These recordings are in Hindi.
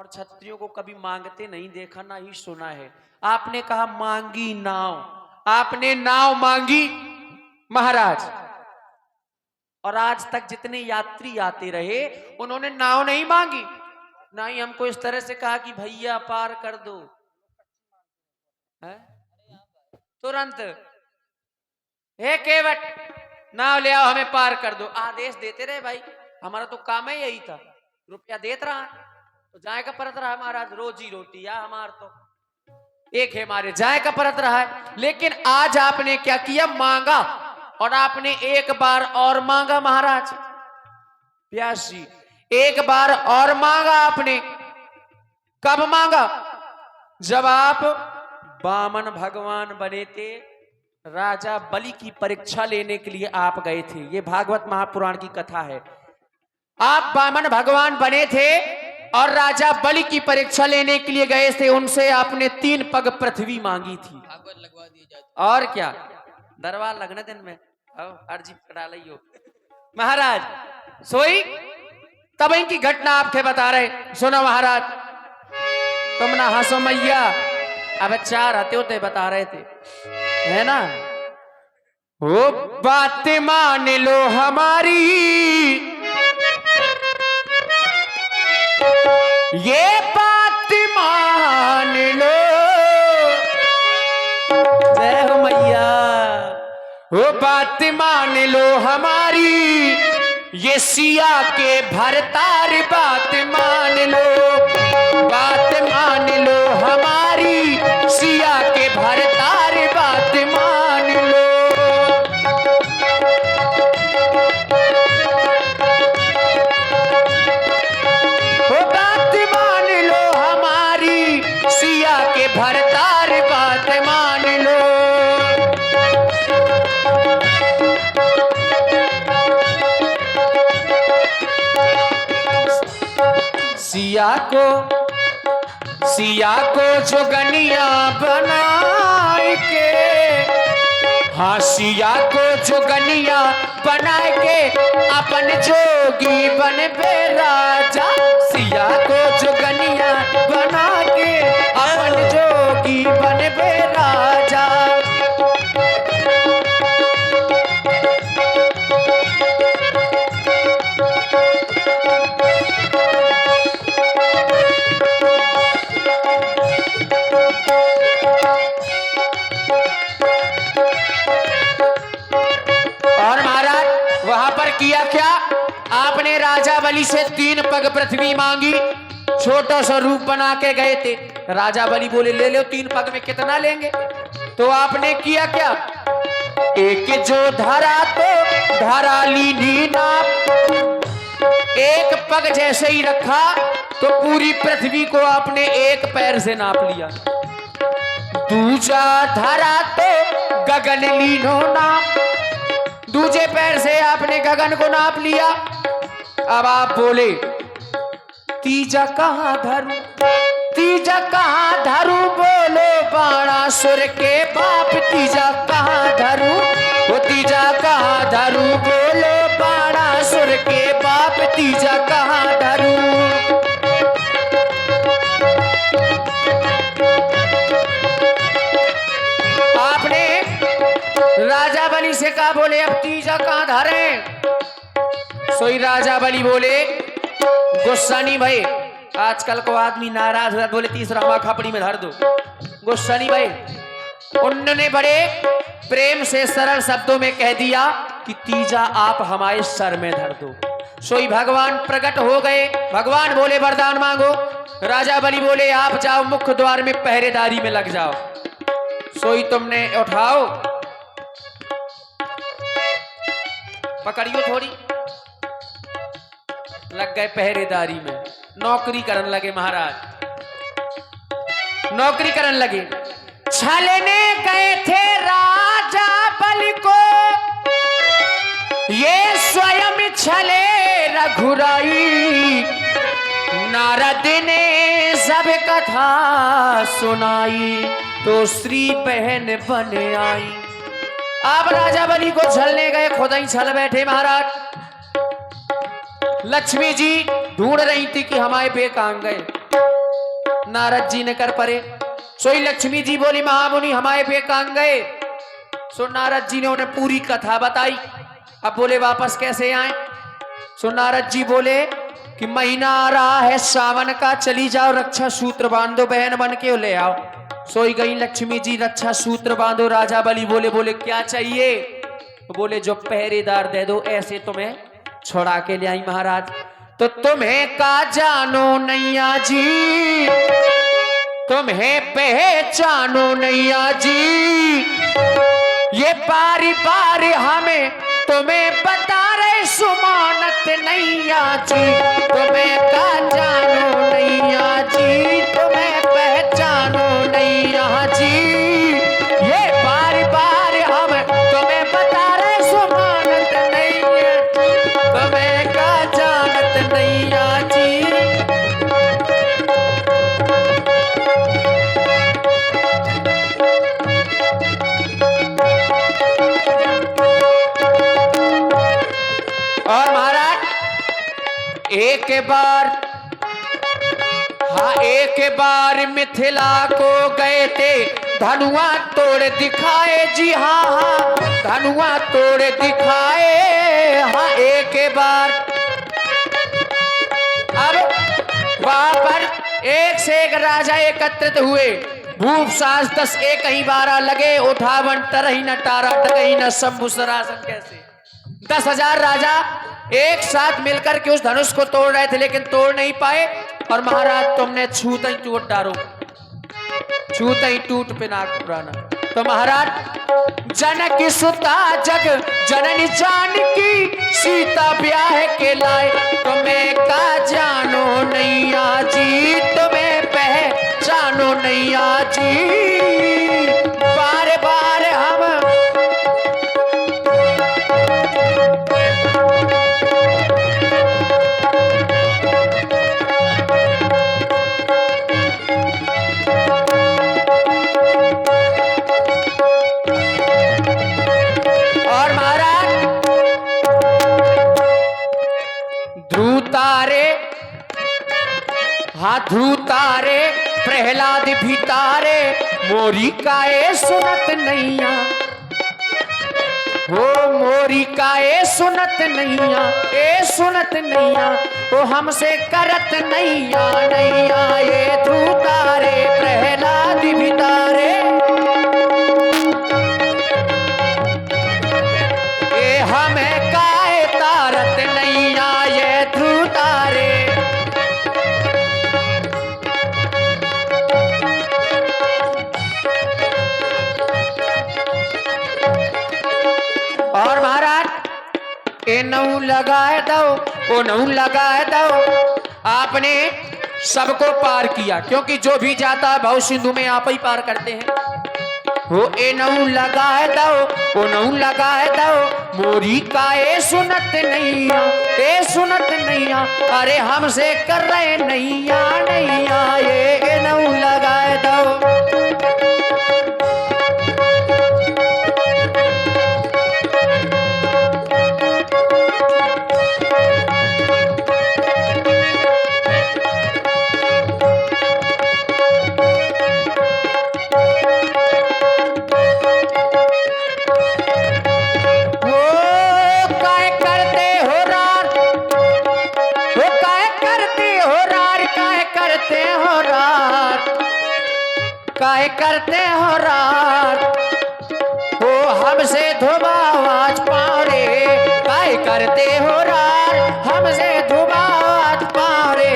और क्षत्रियों को कभी मांगते नहीं देखा, ना ही सुना है। आपने कहा मांगी नाव, आपने नाव मांगी महाराज, और आज तक जितने यात्री आते रहे उन्होंने नाव नहीं मांगी, ना ही हमको इस तरह से कहा कि भैया पार कर दो है? तुरंत हे केवट नाव ले आओ हमें पार कर दो, आदेश देते रहे भाई, हमारा तो काम है यही था, रुपया देते रहा तो जाए का परत रहा है महाराज, रोजी रोटी या हमार तो एक है, हमारे जाए का परत रहा है। लेकिन आज आपने क्या किया, मांगा, और आपने एक बार और मांगा महाराज व्यास जी, एक बार और मांगा आपने। कब मांगा, जब आप वामन भगवान बने थे, राजा बलि की परीक्षा लेने के लिए आप गए थे, ये भागवत महापुराण की कथा है। आप वामन भगवान बने थे और राजा बलि की परीक्षा लेने के लिए गए थे, उनसे आपने 3 पग पृथ्वी मांगी थी। भागवत लगवा दिए जाते, और क्या दरबार लगने दिन में अर्जी डालियो महाराज। सोई तब इनकी घटना आपके बता रहे, सुनो महाराज, तुम ना हंसो मैया, अब 4 हते होते बता रहे थे है ना। वो बात मान लो हमारी, ये बात मान लो, जय हो मैया। वो बात मान लो हमारी, ये सिया के भरतार बात मान लो, बात मान लो हमारी, सिया के भरतार बात मान लो। वो बात मान लो हमारी, सिया के भरतार बात मान लो। सिया को जोगनिया बनाए के, हाँ सिया को जोगनिया बनाए के, अपन जोगी बन बे राजा, सिया को जोगनिया बना के, अपन जोगी बन बे राजा। किया क्या, आपने राजा बलि से 3 पग पृथ्वी मांगी, छोटा सा रूप बना के गए थे। राजा बलि बोले ले लो, 3 पग में कितना लेंगे, तो आपने किया क्या, एक जो धरा तो धरा ली नाप, एक पग जैसे ही रखा तो पूरी पृथ्वी को आपने एक पैर से नाप लिया। दूजा धरा तो गगन लीनो नाप, दूजे पैर से आपने गगन को नाप लिया। अब आप बोले तीजा कहां धरूं, तीजा कहां धरूं, बोलो बाणासुर के बाप, तीजा कहां धरूं, वो तीजा कहां धरूं, बोलो बाणासुर के बाप, तीजा कहां धरूं। आपने राजा बलि से कहा, बोले अब तीजा कहां धरे, सोई राजा बलि बोले गुस्सा नहीं भाई, आजकल को आदमी नाराज हुआ, बोले तीसरा हवा खपड़ी में धर दो, गुस्सा नहीं भाई। उन्होंने बड़े प्रेम से सरल शब्दों में कह दिया कि तीजा आप हमारे सर में धर दो। सोई भगवान प्रकट हो गए, भगवान बोले वरदान मांगो, राजा बलि बोले आप जाओ मुख्य द्वार में पहरेदारी में लग जाओ। सोई तुमने उठाओ, पकड़ियो थोड़ी, लग गए पहरेदारी में, नौकरी करने लगे महाराज, नौकरी करने लगे। छलने गए थे राजा बलि को, ये स्वयं छले रघुराई, नारद ने सब कथा सुनाई, तो श्री बहन बन आई। आप राजा बलि को छलने गए, खुद ही छल बैठे महाराज। लक्ष्मी जी ढूंढ रही थी कि हमारे पे कहां गए, नारद जी ने कर परे। सोई लक्ष्मी जी बोली महामुनि हमारे पे कांग गए। सो नारद जी ने उन्हें पूरी कथा बताई। अब बोले वापस कैसे आए। सो नारद जी बोले कि महीना आ रहा है सावन का, चली जाओ रक्षा सूत्र बांधो, बहन बन के ले आओ। सोई गई लक्ष्मी जी, रक्षा सूत्र बांधो। राजा बलि बोले क्या चाहिए। तो बोले जो पहरेदार दे दो ऐसे तुम्हें छोड़ा के ले आई महाराज। तो तुम्हें का जानो नैया जी, तुम्हें पहचानो नैया जी, ये बारी बारी हमें तुम्हें बता रहे सुमानत नैया जी। तुम्हें का जानो नैया जी, तुम्हें पहचानो नैया जी, ये बारी बारी हम तुम्हें बता रहे सुमानत नैया जी। तुम्हें का जानत नैया जी। और महाराज एक बार, हाँ एक बार मिथिला को गए थे, धनुआ तोड़ दिखाए जी। हाँ हाँ धनुआ तोड़ दिखाए। हाँ एक बार। अब वहां पर एक से एक राजा एकत्रित हुए। भूप सास 10 एक ही 12 लगे, उठावन तरही न टारा टगही न शंभु सरासन। कैसे 10,000 राजा एक साथ मिलकर के उस धनुष को तोड़ रहे थे, लेकिन तोड़ नहीं पाए। और महाराज तुमने छूते ही टूट डारो, छूते ही टूट पिनाक पुराना। तो महाराज जनक सुता जग जननी जानकी, सीता ब्याह के लाए। तुम्हें का जानो नैया जी, तुम्हें पहचानो नैया जी, बार बार हम ध्रुव तारे प्रहलाद भी तारे, मोरी काए सुनत नैया, हो मोरी काए सुनत नैया, ए सुनत नैया, वो हमसे करत नैया नैया। ये ध्रुव तारे प्रहलाद भी तारे, ये हमें काए तारत नैया, ये ध्रुव तारे। और महाराज ए नऊ लगाए दो, वो नऊ लगाए दो। आपने सबको पार किया, क्योंकि जो भी जाता है भव सिंधु में आप ही पार करते हैं। वो ए नऊ लगाए दो, वो नऊ लगाए दो, मोरी का ए सुनत नैया, ए सुनत नैया, अरे हमसे कर रहे नैया नैया, ये नऊ लगाए दो। काहे करते हो रात, हो हमसे धोबावाज पारे, काहे करते हो रात, हमसे धोबावाज पारे।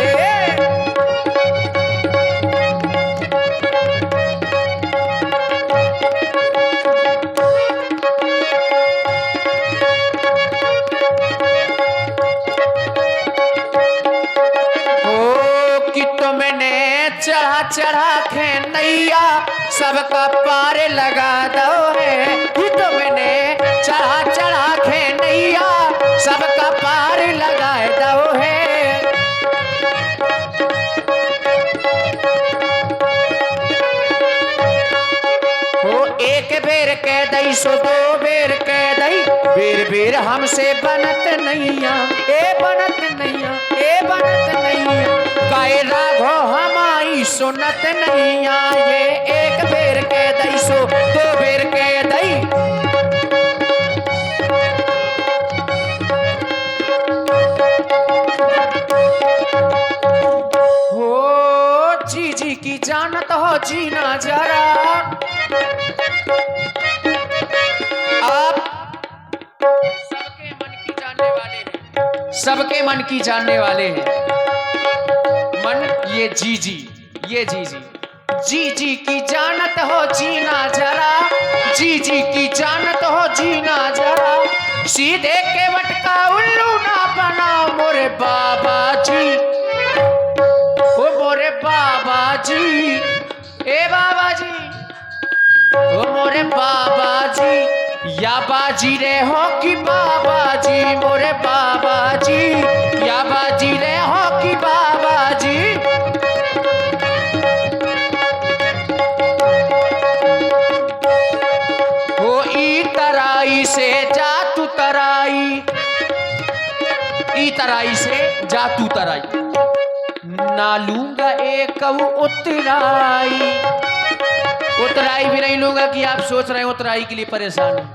हो कि तुमने चढ़ा चढ़ा खे नैया, सबका पार लगा दो है, कि तुमने चढ़ा चढ़ा खे नैया, सबका पार लगा दो है। हो एक बेर कह दई सो दो बेर कह दई, बेर बेर हमसे बनत नैया, ए बनत नैया, ए बनत नैया, काहे राघो हमारी सुनत नहीं आए, एक बेर के दई सो दो बेर के दई। हो जी जी की जानत हो जीना जरा, आप सबके मन की जानने वाले हैं, सबके मन की जानने वाले हैं। मन ये जी जी, ये जी जी, जी जी की जानत हो जीना जरा, जी जी की जानत हो जीना जरा। सीधे के वटका उल्लू ना बनाओ मोरे बाबा जी, ओ मोरे बाबा जी, ए बाबा जी, ओ मोरे बाबा जी, या बाजी रे हो कि बाबा जी, मोरे बाबा जी, या बाजी रे हो कि बाबा जी। हो ई तराई से जा तू तराई, ई तराई से जा तू तराई, ना लूंगा एक उतराई। उतराई भी नहीं लूंगा कि आप सोच रहे हैं उतराई के लिए परेशान हूं।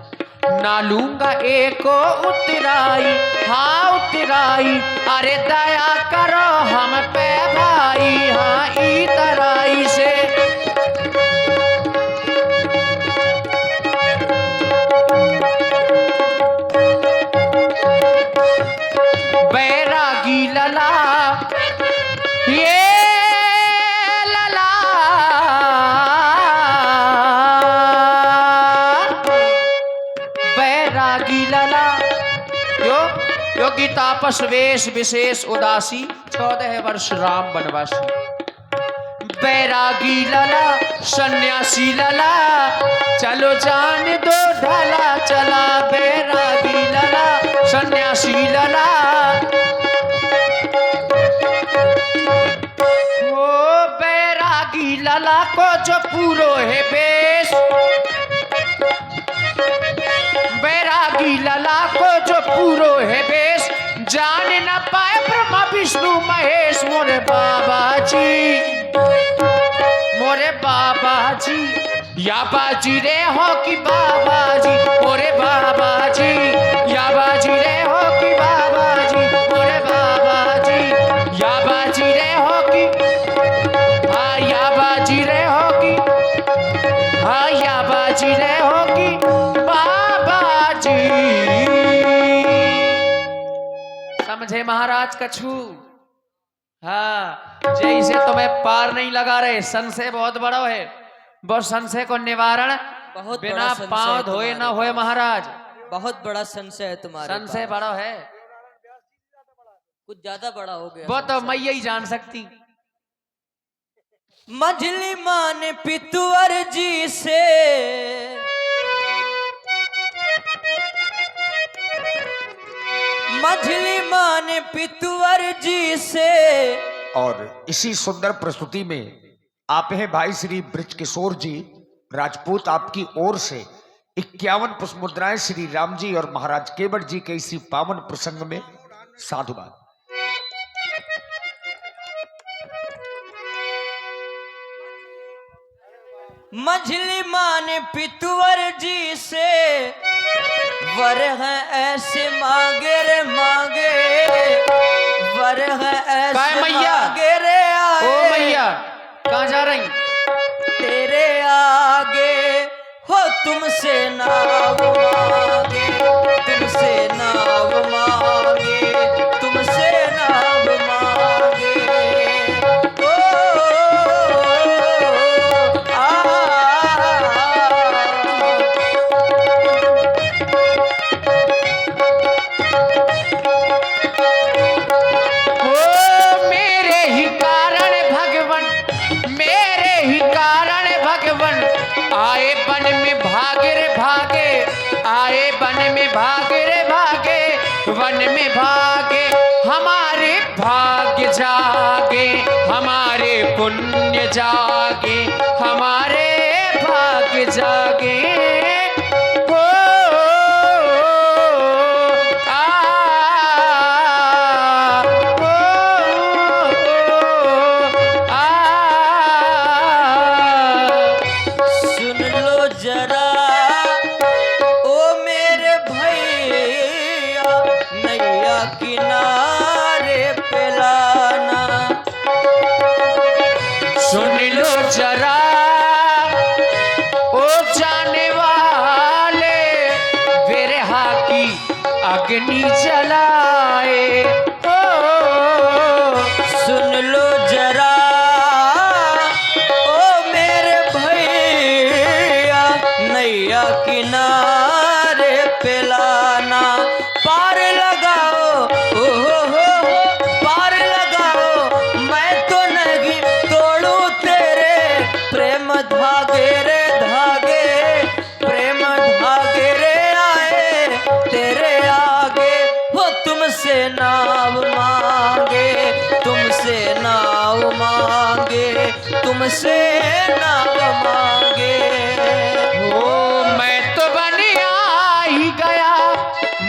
ना लूंगा एक उतराई, हाँ उतराई, अरे दया करो हम पे भाई, हाँ ई तराई से। बैरागी लला ये लला, बैरागी लला योगी तापस वेश विशेष उदासी, 14 वर्ष राम वनवासी। बैरागी लला सन्यासी लला, चलो जान दो ढाला चला, बैरागी लला सन्यासी लला। ओ बैरागी लला को जो पूरो है बेश, बैरागी लला को जो पूरो है बेश, जान न पाए ब्रह्मा विष्णु महेश, मोरे बाबा जी, मोरे बाबा जी, या बाजी रे हो कि बाबा जी, मोरे बाबा जी, या बाजी रे हो कि बाबा जी, मोरे बाबा जी, या बाजी रे हो कि, हाँ या बाजी रे हो कि, हाँ या बाजी रे हो कि बाबा जी। समझे महाराज कछु? हाँ, जैसे तुम्हें पार नहीं लगा रहे, संशय बहुत बड़ा है, वो संशय को निवारण बहुत बिना पांव धोए ना होए महाराज। बहुत बड़ा संशय है तुम्हारा, संशय बड़ा है, कुछ ज्यादा बड़ा हो गया। वो तो मैया ही जान सकती। मझली मान पितुअर जी से, मझली मान पितुअर जी से। और इसी सुंदर प्रस्तुति में आप हैं भाई श्री ब्रज किशोर जी राजपूत, आपकी ओर से 51 पुष्प मुद्राएं श्री राम जी और महाराज केवट जी के इसी पावन प्रसंग में साधुवाद। मझली मान पितुअर जी से, वर है ऐसे मांगे रे मांगे, वर है ऐसे मैया? मांगे रे आए। ओ मैया कहाँ जा रही? तेरे आगे हो तुमसे नाव मांगे, तुमसे नाव मांगे, तुमसे नाव मांगे। ओ, मेरे ही कारण भगवन, मेरे ही कारण भगवन, आए बन में भागे रे भागे, आए बन में भागे रे भागे, वन में भागे हमारे भाग्य जागे, हमारे पुण्य जागे, हमारे भाग्य जागे। हो आ हो आ सुन लो जरा ओ जाने वाले बिरहा की अग्नि जलाए हो। सुन लो जरा ओ मेरे भैया, नैया किनारे पे लाना, पार लगाओ ओ हो पार लगाओ, मैं तो नहीं तोड़ू तेरे प्रेम धागे रे धागे, प्रेम धागे रे आए तेरे आगे, वो तुमसे नाव मांगे, तुमसे नाव मांगे, तुमसे नाव मांगे। ओ मैं तो बन ही गया,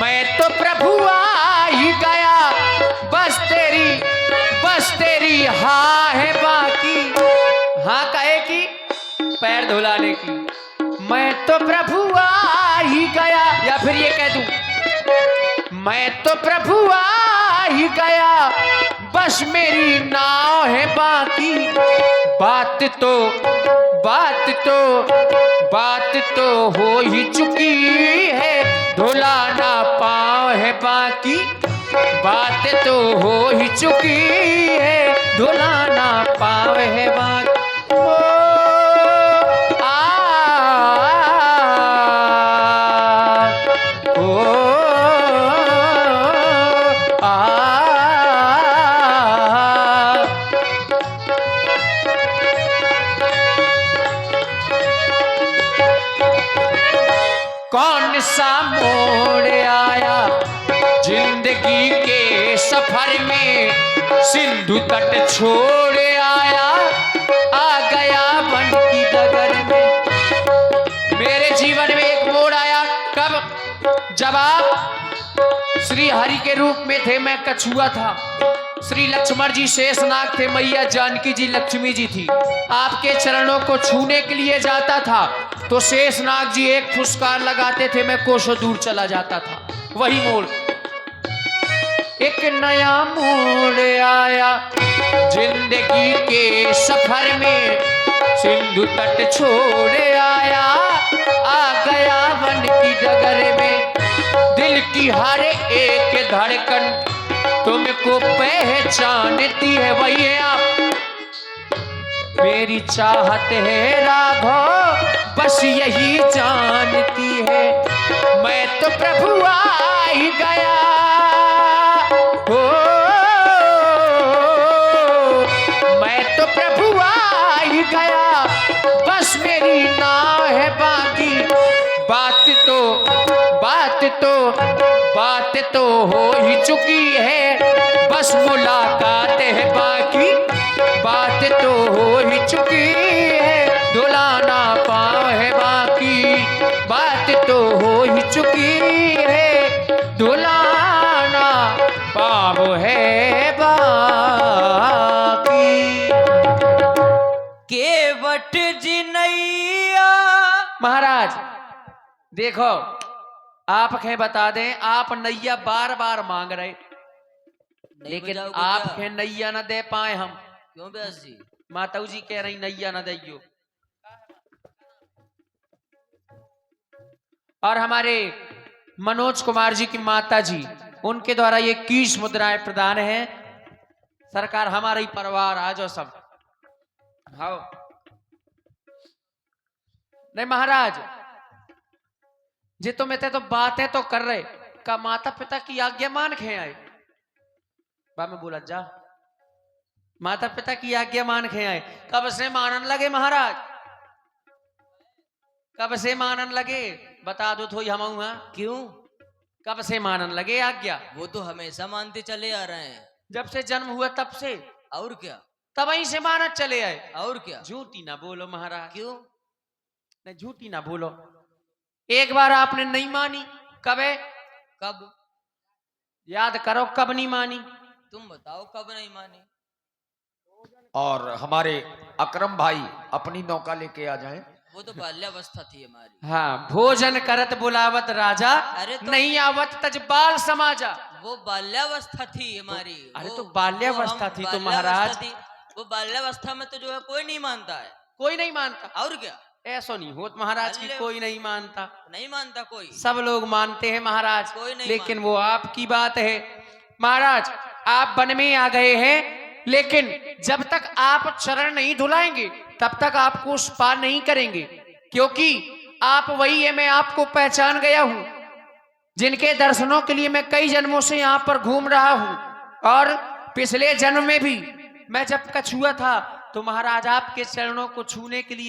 मैं तो प्रभु आ ही गया, बस तेरी हाँ है बाकी। हाँ कहे की पैर धुलाने की। मैं तो प्रभु आ ही गया, या फिर ये कह दूं मैं तो प्रभु आ ही गया, बस मेरी नाव है बाकी। बात तो हो ही चुकी है, धुला ना पाँव है बाकी। बात तो हो ही चुकी है, धुला ना पाँव है बाकी। ओ, आ, ओ, आ, कौन सा मोड़ आया जिंदगी के सफर में, सिंधु तट छोड़ आया, आ गया वन की डगर में। मेरे जीवन में एक मोड़ आया, कब? जब आप श्री हरि के रूप में थे, मैं कछुआ था, श्री लक्ष्मण जी शेषनाग थे, मैया जानकी जी लक्ष्मी जी थी। आपके चरणों को छूने के लिए जाता था तो शेषनाग जी एक फुसकार लगाते थे, मैं कोसों दूर चला जाता था। वही मोड़, एक नया मोड़ आया जिंदगी के सफर में, सिंधु तट छोड़ आया, आ गया वन की डगर में। दिल की हर एक धड़कन तुमको पहचानती है, वही है आप। मेरी चाहत है राघव, बस यही जानती है। मैं तो प्रभु आ ही गया हो, मैं तो प्रभु आ ही गया, बस मेरी नाव है बाकी। बात तो हो ही चुकी है, बस मुलाकात है बाकी। बात तो हो ही चुकी है, धुलाना पाँव है बाकी। बात तो हो ही चुकी है, धुलाना पाँव है बाकी। केवट जी नैया। महाराज देखो, आप कहें बता दें, आप नैया बार बार मांग रहे, लेकिन आप कहें नैया न दे पाए हम। क्यों व्यास जी? माताऊ जी कह रही नैया न दैयो। और हमारे मनोज कुमार जी की माता जी, उनके द्वारा ये 21 मुद्राएं प्रदान है। सरकार हमारा ही परिवार आ जाओ सब। हाँ नहीं महाराज जी, तुम इतने तो बातें तो कर रहे, का माता पिता की आज्ञा मान खे आए। बा में बोला जा, माता पिता की आज्ञा मान खे आए। कब से मानन लगे महाराज, कब से मानन लगे? बता दो थोड़ी हम हुआ। क्यों? कब से मानन लगे आज्ञा? वो तो हमेशा मानते चले आ रहे हैं। जब से जन्म हुआ तब से। और क्या? तब वहीं से मानत चले आए। और क्या? झूठी ना बोलो महाराज। क्यों? नहीं झूठी ना बोलो। एक बार आपने नहीं मानी, कब है? कब? याद करो कब नहीं मानी। तुम बताओ कब नहीं मानी। और हमारे अकरम भाई अपनी नौका लेके आ जाएं। वो तो बाल्यावस्था थी हमारी। हाँ, भोजन करत बुलावत राजा, अरे तो नहीं आवत तज बाल समाजा। वो बाल्यावस्था थी हमारी। अरे तो बाल्यावस्था थी तो महाराज, वो बाल्यावस्था में तो जो है कोई नहीं मानता है। कोई नहीं मानता। और क्या, ऐसा नहीं होत महाराज की अल्ले- कोई नहीं मानता, नहीं मानता कोई। सब लोग मानते हैं महाराज। कोई नहीं लेकिन वो आपकी बात है महाराज, आप वन में आ गए हैं, लेकिन जब तक आप चरण नहीं धुलाएंगे तब तक आपको उस पार नहीं करेंगे, क्योंकि आप वही है, मैं आपको पहचान गया हूं, जिनके दर्शनों के लिए मैं कई जन्मों से यहाँ पर घूम रहा हूं। और पिछले जन्म में भी मैं जब कछुआ था तो महाराज आपके चरणों को छूने के लिए